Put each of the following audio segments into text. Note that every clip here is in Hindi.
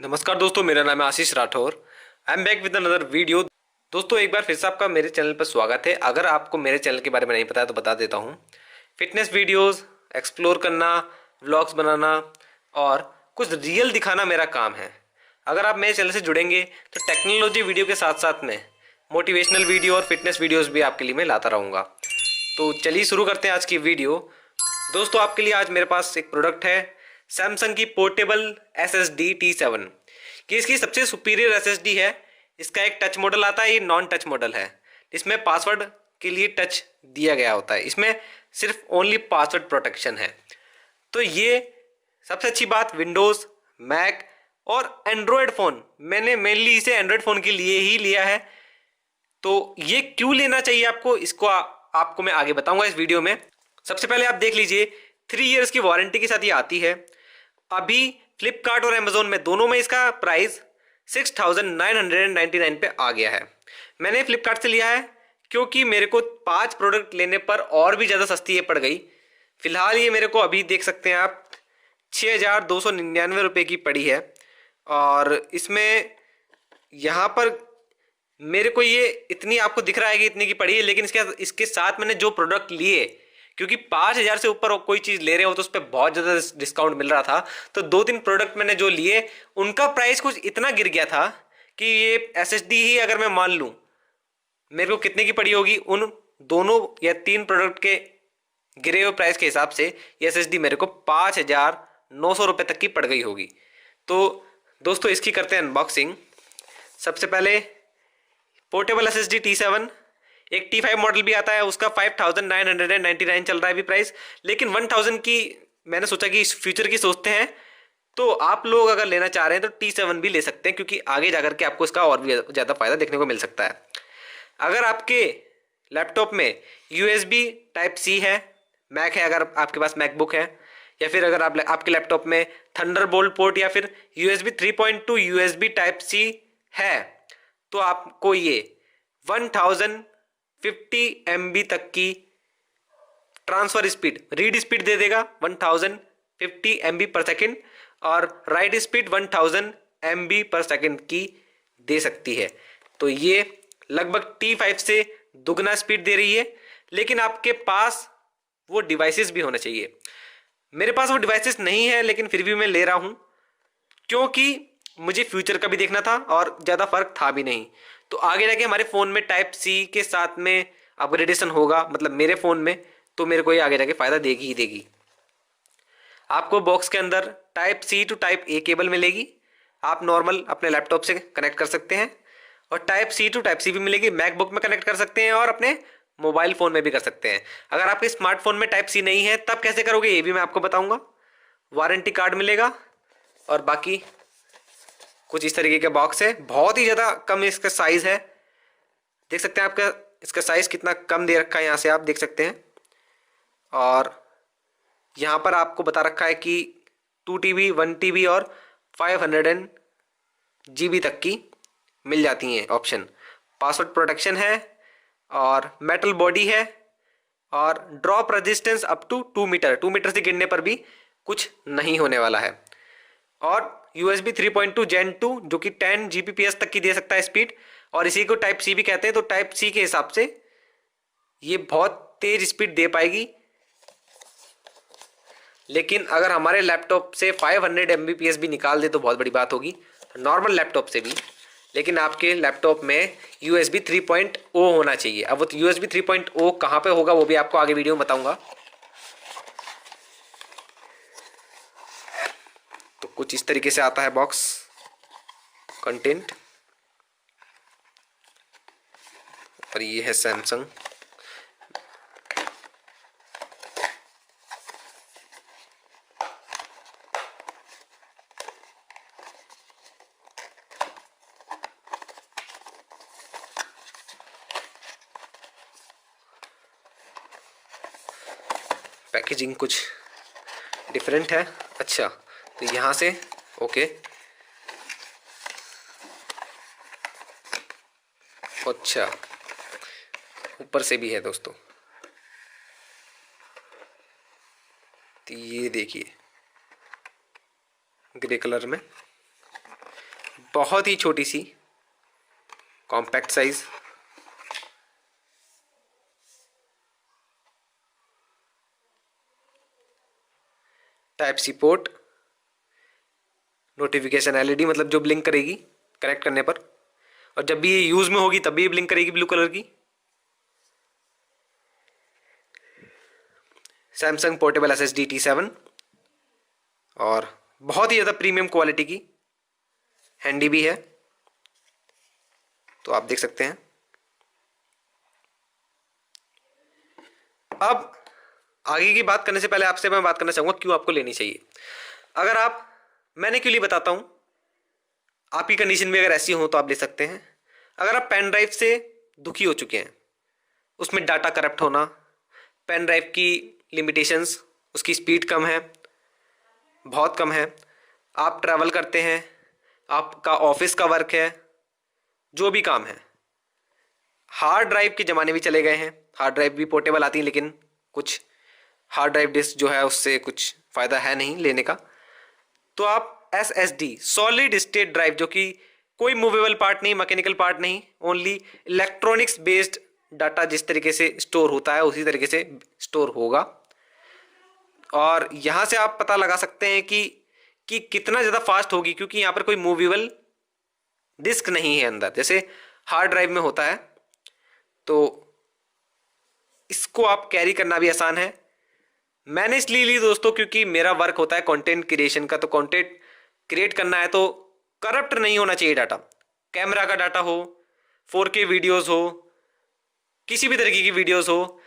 नमस्कार दोस्तों, मेरा नाम है Ashish Rathore. I am back with another video. दोस्तों, एक बार फिर से आपका मेरे चैनल पर स्वागत है। अगर आपको मेरे चैनल के बारे में नहीं पता है तो बता देता हूँ। फिटनेस वीडियोस एक्सप्लोर करना, व्लॉग्स बनाना और कुछ रियल दिखाना मेरा काम है। अगर आप मेरे चैनल से जुड़ेंगे तो टेक्नोलॉजी वीडियो के साथ साथ में मोटिवेशनल वीडियो और फिटनेस वीडियोज़ भी आपके लिए मैं लाता रहूँगा। तो चलिए शुरू करते हैं आज की वीडियो। दोस्तों, आपके लिए आज मेरे पास एक प्रोडक्ट है, सैमसंग की पोर्टेबल SSD T7। कि इसकी सबसे सुपीरियर SSD है। इसका एक टच मॉडल आता है, ये नॉन टच मॉडल है। इसमें पासवर्ड के लिए टच दिया गया होता है। इसमें सिर्फ ओनली पासवर्ड प्रोटेक्शन है। तो ये सबसे अच्छी बात, विंडोज़, मैक और एंड्रॉयड फ़ोन, मैंने मेनली इसे एंड्रॉयड फ़ोन के लिए ही लिया है। तो ये क्यों लेना चाहिए आपको, इसको आपको मैं आगे बताऊंगा इस वीडियो में। सबसे पहले आप देख लीजिए, 3 इयर्स की वारंटी के साथ ये आती है। अभी फ्लिपकार्ट और अमेजोन में दोनों में इसका प्राइस 6999 पे आ गया है। मैंने फ्लिपकार्ट से लिया है क्योंकि मेरे को 5 प्रोडक्ट लेने पर और भी ज़्यादा सस्ती ये पड़ गई। फिलहाल ये मेरे को अभी देख सकते हैं आप 6299 रुपये की पड़ी है। और इसमें यहाँ पर मेरे को ये इतनी आपको दिख रहा है कि इतनी की पड़ी है, लेकिन इसके साथ मैंने जो प्रोडक्ट लिए, क्योंकि 5000 से ऊपर कोई चीज़ ले रहे हो तो उस पर बहुत ज़्यादा डिस्काउंट मिल रहा था। तो 2-3 प्रोडक्ट मैंने जो लिए उनका प्राइस कुछ इतना गिर गया था कि ये SSD ही अगर मैं मान लूँ मेरे को कितने की पड़ी होगी, उन दोनों या 3 प्रोडक्ट के गिरे हुए प्राइस के हिसाब से ये SSD मेरे को 5900 रुपये तक की पड़ गई होगी। तो दोस्तों, इसकी करते हैं अनबॉक्सिंग। सबसे पहले पोर्टेबल SSD T7, एक T5 मॉडल भी आता है, उसका 5999 चल रहा है अभी प्राइस। लेकिन 1000 की मैंने सोचा कि इस फ्यूचर की सोचते हैं, तो आप लोग अगर लेना चाह रहे हैं तो T7 भी ले सकते हैं, क्योंकि आगे जाकर के आपको इसका और भी ज़्यादा फायदा देखने को मिल सकता है। अगर आपके लैपटॉप में USB Type-C है, मैक है, अगर आपके पास मैकबुक है, या फिर अगर आपके लैपटॉप में थंडरबोल्ट पोर्ट या फिर USB 3.2 USB Type-C है, तो आपको ये 1050 MB तक की ट्रांसफर स्पीड, रीड स्पीड दे देगा 1050 MB पर सेकेंड, और राइट स्पीड 1000 MB पर सेकेंड की दे सकती है। तो ये लगभग T5 से दुगना स्पीड दे रही है। लेकिन आपके पास वो डिवाइसेस भी होना चाहिए। मेरे पास वो डिवाइसेस नहीं है, लेकिन फिर भी मैं ले रहा हूँ क्योंकि मुझे फ्यूचर का भी देखना था और ज़्यादा फर्क था भी नहीं। तो आगे जाके हमारे फ़ोन में Type-C के साथ में अपग्रेडेशन होगा, मतलब मेरे फ़ोन में, तो मेरे को ये आगे जाके फ़ायदा देगी ही देगी। आपको बॉक्स के अंदर Type-C to Type-A केबल मिलेगी। आप नॉर्मल अपने लैपटॉप से कनेक्ट कर सकते हैं, और Type-C to Type-C भी मिलेगी। मैकबुक में कनेक्ट कर सकते हैं और अपने मोबाइल फ़ोन में भी कर सकते हैं। अगर आपके स्मार्टफोन में Type-C नहीं है तब कैसे करोगे, ये भी मैं आपको बताऊँगा। वारंटी कार्ड मिलेगा, और बाकी कुछ इस तरीके का बॉक्स है। बहुत ही ज़्यादा कम इसका साइज़ है, देख सकते हैं आपका इसका साइज़ कितना कम दे रखा है, यहाँ से आप देख सकते हैं। और यहाँ पर आपको बता रखा है कि 2 TB 1 TB और 500 GB तक की मिल जाती हैं ऑप्शन। पासवर्ड प्रोटेक्शन है, और मेटल बॉडी है, और drop resistance up to 2 metre, 2 metre से गिरने पर भी कुछ नहीं होने वाला है। और USB 3.2 Gen 2 जो कि 10 Gbps तक की दे सकता है स्पीड, और इसी को Type-C भी कहते हैं। तो Type-C के हिसाब से ये बहुत तेज स्पीड दे पाएगी। लेकिन अगर हमारे लैपटॉप से 500 Mbps भी निकाल दे तो बहुत बड़ी बात होगी, नॉर्मल लैपटॉप से भी। लेकिन आपके लैपटॉप में USB 3.0 होना चाहिए। अब वो USB 3.0 कहाँ पे होगा वो भी आपको आगे वीडियो में बताऊंगा। तो कुछ इस तरीके से आता है बॉक्स कंटेंट, और ये है सैमसंग। पैकेजिंग कुछ डिफरेंट है। अच्छा, तो यहाँ से ओके, अच्छा ऊपर से भी है दोस्तों। तो ये देखिए ग्रे कलर में बहुत ही छोटी सी compact size, type C port, notification LED मतलब जो ब्लिंक करेगी कनेक्ट करने पर, और जब भी ये यूज में होगी तब भी ये ब्लिंक करेगी ब्लू कलर की। सैमसंग पोर्टेबल SSD T7 और बहुत ही ज़्यादा प्रीमियम क्वालिटी की, हैंडी भी है तो आप देख सकते हैं। अब आगे की बात करने से पहले आपसे मैं बात करना चाहूँगा क्यों आपको लेनी चाहिए। अगर आप, मैंने क्यों लिए बताता हूँ, आपकी कंडीशन भी अगर ऐसी हो तो आप ले सकते हैं। अगर आप पेन ड्राइव से दुखी हो चुके हैं, उसमें डाटा करप्ट होना, पेन ड्राइव की लिमिटेशंस, उसकी स्पीड कम है, बहुत कम है, आप ट्रैवल करते हैं, आपका ऑफिस का वर्क है, जो भी काम है, हार्ड ड्राइव के ज़माने भी चले गए हैं। हार्ड ड्राइव भी पोर्टेबल आती हैं लेकिन कुछ हार्ड ड्राइव डिस्क जो है उससे कुछ फ़ायदा है नहीं लेने का। तो आप SSD सॉलिड स्टेट ड्राइव, जो कि कोई मूवेबल पार्ट नहीं, मैकेनिकल पार्ट नहीं, ओनली इलेक्ट्रॉनिक्स बेस्ड डाटा जिस तरीके से स्टोर होता है उसी तरीके से स्टोर होगा। और यहाँ से आप पता लगा सकते हैं कि कितना ज़्यादा फास्ट होगी, क्योंकि यहाँ पर कोई मूवेबल डिस्क नहीं है अंदर, जैसे हार्ड ड्राइव में होता है। तो इसको आप कैरी करना भी आसान है। मैंने इसलिए ली दोस्तों क्योंकि मेरा वर्क होता है कंटेंट क्रिएशन का, तो कंटेंट क्रिएट करना है तो करप्ट नहीं होना चाहिए डाटा। कैमरा का डाटा हो, 4K वीडियोस हो, किसी भी तरीके की वीडियोस हो,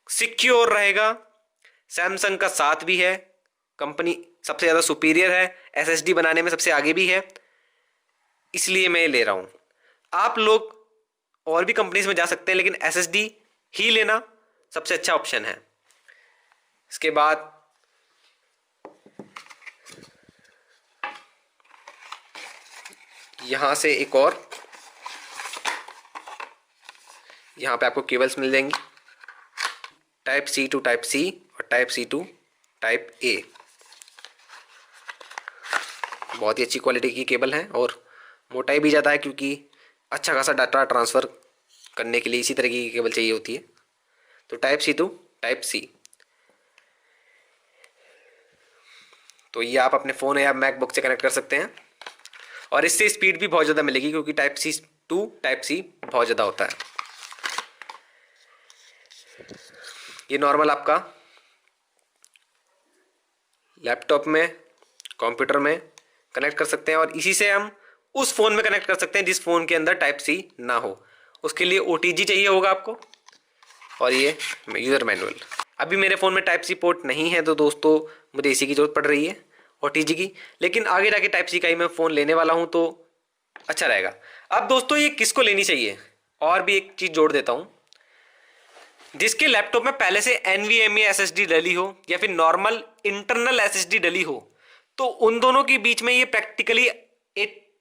सिक्योर रहेगा। सैमसंग का साथ भी है, कंपनी सबसे ज़्यादा सुपीरियर है, SSD बनाने में सबसे आगे भी है, इसलिए मैं ले रहा हूँ। आप लोग और भी कंपनीज में जा सकते हैं लेकिन SSD ही लेना सबसे अच्छा ऑप्शन है। इसके बाद यहाँ से एक और, यहाँ पे आपको केबल्स मिल जाएंगी, type C to type C और type C to type A। बहुत ही अच्छी क्वालिटी की केबल है और मोटाई भी ज़्यादा है, क्योंकि अच्छा खासा डाटा ट्रांसफ़र करने के लिए इसी तरह की केबल चाहिए होती है। तो type C to type C, तो ये आप अपने फ़ोन या मैकबुक से कनेक्ट कर सकते हैं और इससे स्पीड भी बहुत ज़्यादा मिलेगी, क्योंकि type C to type C बहुत ज़्यादा होता है। ये नॉर्मल आपका लैपटॉप में, कंप्यूटर में कनेक्ट कर सकते हैं और इसी से हम उस फ़ोन में कनेक्ट कर सकते हैं जिस फ़ोन के अंदर टाइप C ना हो। उसके लिए OTG चाहिए होगा आपको, और ये यूज़र मैनुअल। अभी मेरे फ़ोन में टाइप C पोर्ट नहीं है तो दोस्तों मुझे इसी की ज़रूरत पड़ रही है, OTG की, लेकिन आगे जाके टाइप C का ही मैं फ़ोन लेने वाला हूँ तो अच्छा रहेगा। अब दोस्तों ये किसको लेनी चाहिए, और भी एक चीज़ जोड़ देता हूँ, जिसके लैपटॉप में पहले से NVMe SSD डली हो या फिर नॉर्मल इंटरनल SSD डली हो, तो उन दोनों के बीच में ये प्रैक्टिकली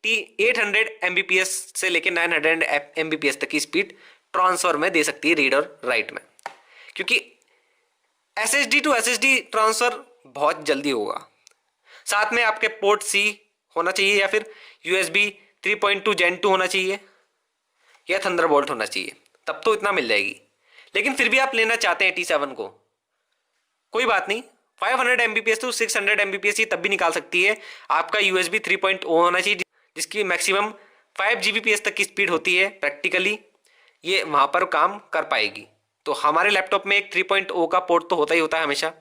800 Mbps से लेकर 900 Mbps तक की स्पीड ट्रांसफर में दे सकती है, रीड और राइट में, क्योंकि SSD टू SSD ट्रांसफर बहुत जल्दी होगा। साथ में आपके पोर्ट C होना चाहिए या फिर USB 3.2 Gen 2 होना चाहिए या थंडरबोल्ट होना चाहिए, तब तो इतना मिल जाएगी। लेकिन फिर भी आप लेना चाहते हैं T7 को, कोई बात नहीं, 500 Mbps टू 600 Mbps ये तब भी निकाल सकती है। आपका USB 3.0 होना चाहिए, जिसकी मैक्सिमम 5 Gbps तक की स्पीड होती है। प्रैक्टिकली ये वहाँ पर काम कर पाएगी। तो हमारे लैपटॉप में एक 3.0 का पोर्ट तो होता ही होता है हमेशा।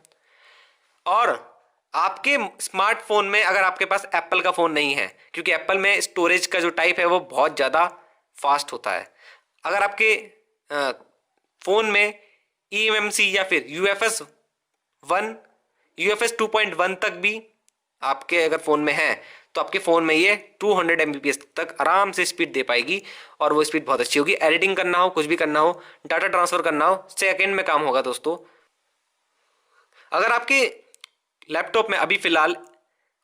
और आपके स्मार्टफोन में अगर आपके पास एप्पल का फ़ोन नहीं है, क्योंकि एप्पल में स्टोरेज का जो टाइप है वो बहुत ज़्यादा फास्ट होता है, अगर आपके फ़ोन में eMMC या फिर UFS 2.1 तक भी आपके अगर फ़ोन में है तो आपके फ़ोन में ये 200 Mbps तक आराम से स्पीड दे पाएगी, और वो स्पीड बहुत अच्छी होगी। एडिटिंग करना हो, कुछ भी करना हो, डाटा ट्रांसफ़र करना हो, सेकंड में काम होगा दोस्तों। अगर आपके लैपटॉप में अभी फ़िलहाल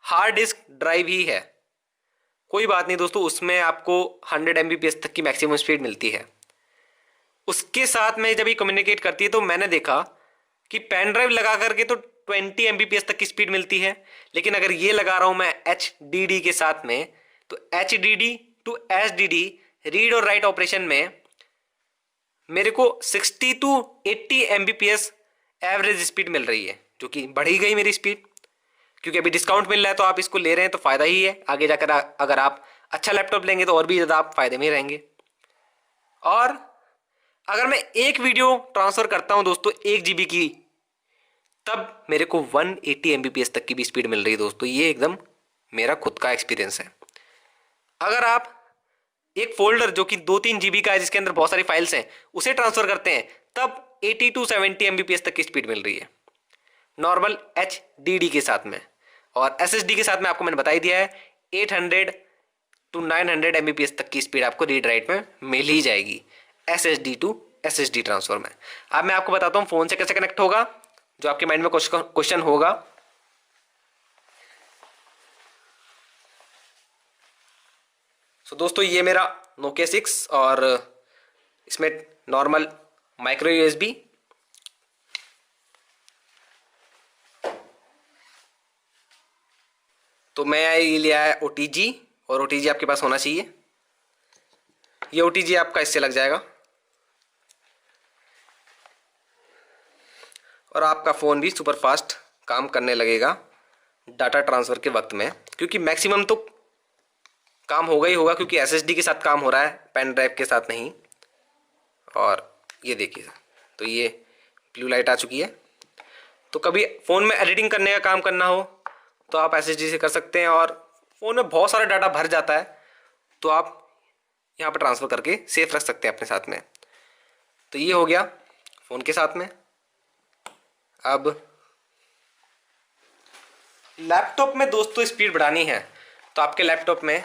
हार्ड डिस्क ड्राइव ही है, कोई बात नहीं दोस्तों, उसमें आपको 100 Mbps तक की मैक्सिमम स्पीड मिलती है। उसके साथ में जब ये कम्युनिकेट करती है तो मैंने देखा कि पेन ड्राइव लगा करके तो 20 Mbps तक की स्पीड मिलती है, लेकिन अगर ये लगा रहा हूँ मैं HDD के साथ में तो HDD टू HDD रीड और राइट ऑपरेशन में मेरे को 60 to 80 Mbps एवरेज स्पीड मिल रही है, जो कि बढ़ ही गई मेरी स्पीड, क्योंकि अभी डिस्काउंट मिल रहा है तो आप इसको ले रहे हैं तो फ़ायदा ही है। आगे जाकर अगर आप अच्छा लैपटॉप लेंगे तो और भी ज़्यादा आप फायदे में रहेंगे। और अगर मैं एक वीडियो ट्रांसफ़र करता हूं दोस्तों 1 GB की, तब मेरे को 180 Mbps तक की भी स्पीड मिल रही है दोस्तों। ये एकदम मेरा खुद का एक्सपीरियंस है। अगर आप एक फोल्डर जो कि 2-3 GB का है, जिसके अंदर बहुत सारी फाइल्स हैं, उसे ट्रांसफ़र करते हैं, तब 80 to 70 Mbps तक की स्पीड मिल रही है नॉर्मल HDD के साथ में। और SSD के साथ में आपको मैंने बता ही दिया है 800 to 900 Mbps तक की स्पीड आपको रीड राइट में मिल ही जाएगी SSD टू SSD ट्रांसफर में। अब मैं आपको बताता हूँ फ़ोन से कैसे कनेक्ट होगा, जो आपके माइंड में क्वेश्चन होगा। सो दोस्तों, ये मेरा Nokia 6 और इसमें नॉर्मल माइक्रो USB, तो मैं ये लिया है OTG, और OTG आपके पास होना चाहिए। ये OTG आपका इससे लग जाएगा और आपका फ़ोन भी सुपर फास्ट काम करने लगेगा डाटा ट्रांसफ़र के वक्त में, क्योंकि मैक्सिमम तो काम होगा ही होगा, क्योंकि SSD के साथ काम हो रहा है, पेन ड्राइव के साथ नहीं। और ये देखिए, तो ये ब्लू लाइट आ चुकी है। तो कभी फ़ोन में एडिटिंग करने का काम करना हो तो आप SSD से कर सकते हैं, और फ़ोन में बहुत सारा डाटा भर जाता है तो आप यहाँ पर ट्रांसफ़र करके सेफ रख सकते हैं अपने साथ में। तो ये हो गया फ़ोन के साथ में। अब लैपटॉप में दोस्तों स्पीड बढ़ानी है तो आपके लैपटॉप में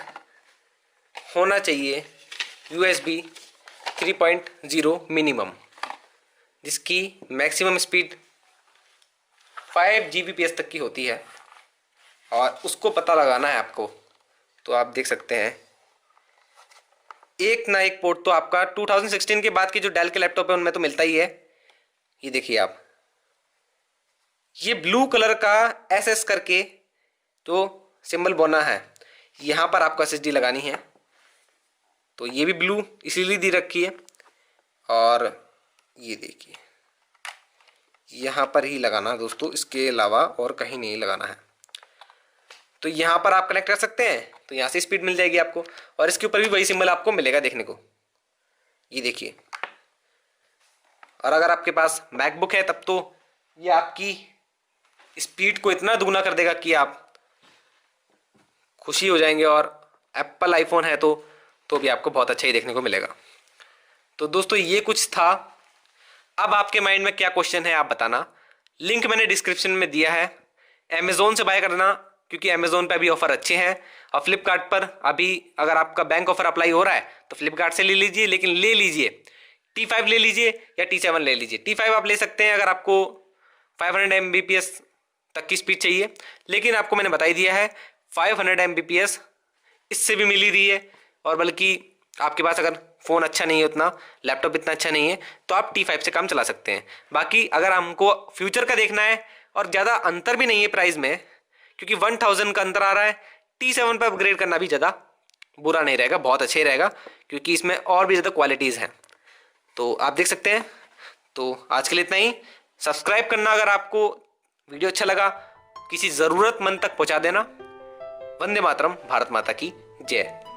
होना चाहिए USB 3.0 मिनिमम, जिसकी मैक्सिमम स्पीड 5 Gbps तक की होती है, और उसको पता लगाना है आपको। तो आप देख सकते हैं एक ना एक पोर्ट तो आपका 2016 के बाद की जो डेल के लैपटॉप है उनमें तो मिलता ही है। ये देखिए आप, ये ब्लू कलर का SS करके जो सिंबल बना है, यहाँ पर आपको SSD लगानी है। तो ये भी ब्लू इसीलिए दी रखी है, और ये देखिए यहाँ पर ही लगाना दोस्तों, इसके अलावा और कहीं नहीं लगाना है। तो यहाँ पर आप कनेक्ट कर सकते हैं, तो यहाँ से स्पीड मिल जाएगी आपको, और इसके ऊपर भी वही सिंबल आपको मिलेगा देखने को, ये देखिए। और अगर आपके पास मैकबुक है तब तो ये आपकी स्पीड को इतना दुगना कर देगा कि आप खुशी हो जाएंगे, और एप्पल आईफोन है तो भी आपको बहुत अच्छा ही देखने को मिलेगा। तो दोस्तों ये कुछ था। अब आपके माइंड में क्या क्वेश्चन है आप बताना। लिंक मैंने डिस्क्रिप्शन में दिया है। अमेज़ोन से बाय करना, क्योंकि अमेज़ोन पे अभी ऑफ़र अच्छे हैं, और फ्लिपकार्ट पर अभी अगर आपका बैंक ऑफ़र अप्लाई हो रहा है तो फ्लिपकार्ट से ले लीजिए, लेकिन ले लीजिए T5 ले लीजिए या T7 ले लीजिए। T5 आप ले सकते हैं अगर आपको 500 Mbps तक की स्पीड चाहिए, लेकिन आपको मैंने बता ही दिया है 500 Mbps इससे भी मिल ही रही है। और बल्कि आपके पास अगर फ़ोन अच्छा नहीं है, उतना लैपटॉप इतना अच्छा नहीं है, तो आप T5 से काम चला सकते हैं। बाकी अगर हमको फ्यूचर का देखना है और ज़्यादा अंतर भी नहीं है प्राइस में, क्योंकि 1000 का अंतर आ रहा है, T7 पर अपग्रेड करना भी ज़्यादा बुरा नहीं रहेगा, बहुत अच्छा ही रहेगा, क्योंकि इसमें और भी ज़्यादा क्वालिटीज़ हैं। तो आप देख सकते हैं। तो आज के लिए इतना ही। सब्सक्राइब करना अगर आपको वीडियो अच्छा लगा, किसी ज़रूरतमंद तक पहुँचा देना। वंदे मातरम, भारत माता की जय।